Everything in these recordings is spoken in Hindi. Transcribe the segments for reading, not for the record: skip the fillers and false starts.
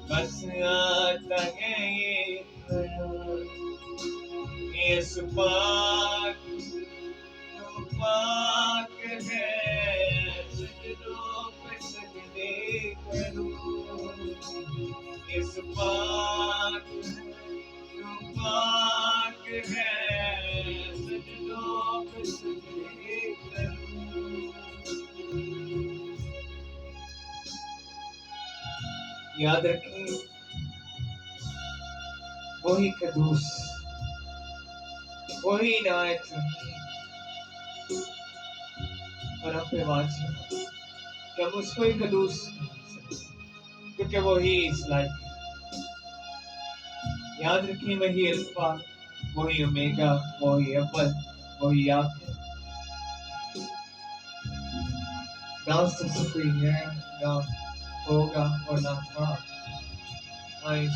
बस आता है ये ख्याल, इस पाक तो पाक है, सजदों पे सजदे करूं। इस पाक तो पाक है, सजदों पे सजदे करूं। याद रखें, वही कदूस, वही नायक रहीम और हम पे वाजिब कि हम उसको ही कदूस क्योंकि वही इस लायक है। याद रखें, वही अल्फा, वही ओमेगा, वही अव्वल, वही आखिर। ना उससे कोई है, ना होगा और ना था। आए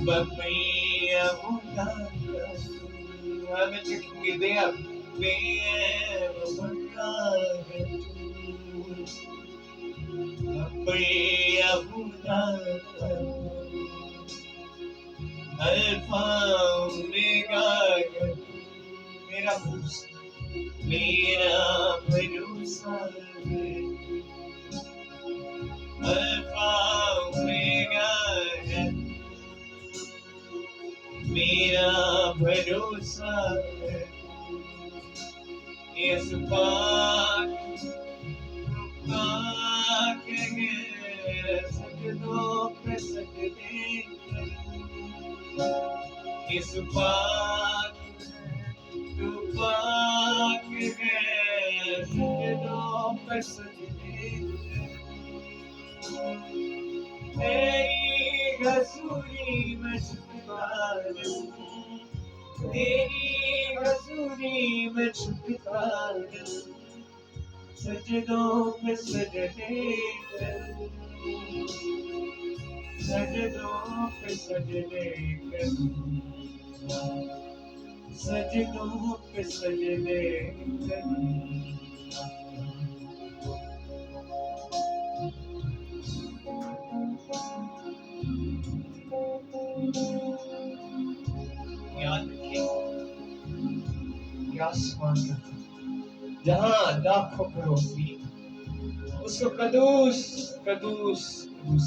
Bapaya Mutaka, I'm a chicken there. Bapaya Mutaka, Alpha Omega, मेरा भरोसा, मेरा भरोसा है। अल्फा ओमेगा है, मेरा भरोसा है। इस पाक पाक है, सजदों पे सजदे करूं। इस पाक तो पाक है, सजदों पे सजदे करूं। तेरी हसूरी में छुपा लूं, तेरी हसूरी में छुपा लूं, सजदों पे सजदे करूं, सजदों पे सजदे करूं, सजदों पे सजदे करूं। याद रखिए, आसमान का जहां लाखों करोड़ भी उसको कदूस कदूस कदूस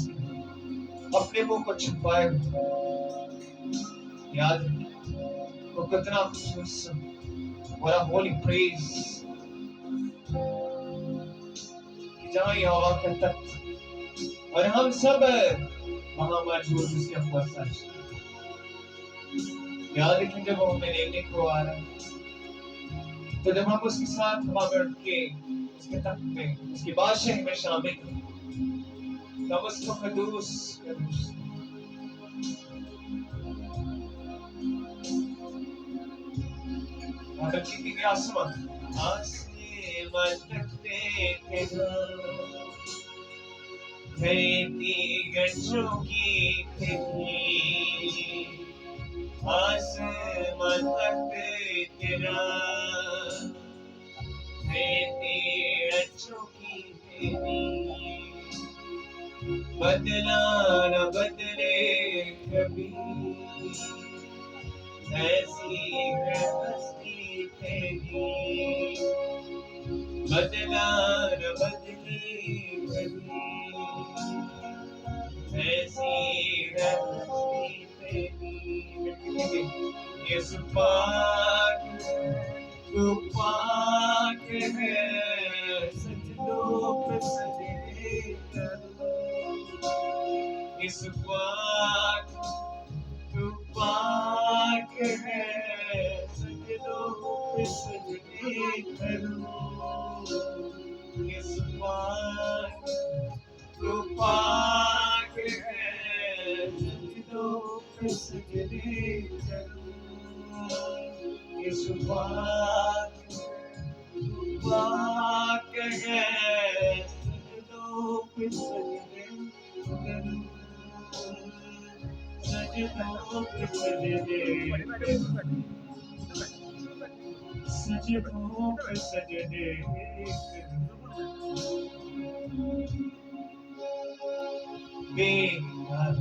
अपने मुंह को छुपाए हुए। याद रखिए, वो कितना खूबसूरत, what a holy praise, जहां यहोवा का तख्त और हम सब वहां मौजूद उसके अफवाह सच। याद रखें, जब वो हमें लेने को आ रहा है, तो जब हम उसके साथ हवा में उठ के उसके तख्त में उसकी बादशाही में शामिल हैं, तब उसको कदूस कदूस और रखी की आसमान आसमान तक देखेगा, धरती गंजों की खिड़की, आसमान तक तेरा, धरती गंजों की खिड़की, बदला न बदले कभी, ऐसी है हस्ती तेरी, बदला न बदले कभी, ऐसी है हस्ती तेरी। यीशु पाक तू पाक है, सजदों पे सजदे करूं। यीशु पाक तू पाक है, सजदों पे सजदे करूं। यीशु पाक तू पाक है, सजदों पे सजदे करूं। यीशु पाक तू पाक है, सजदों पे सजदे करूं। सजदों पे सजदे करूं, सजदों पे सजदे करूं, बेकरार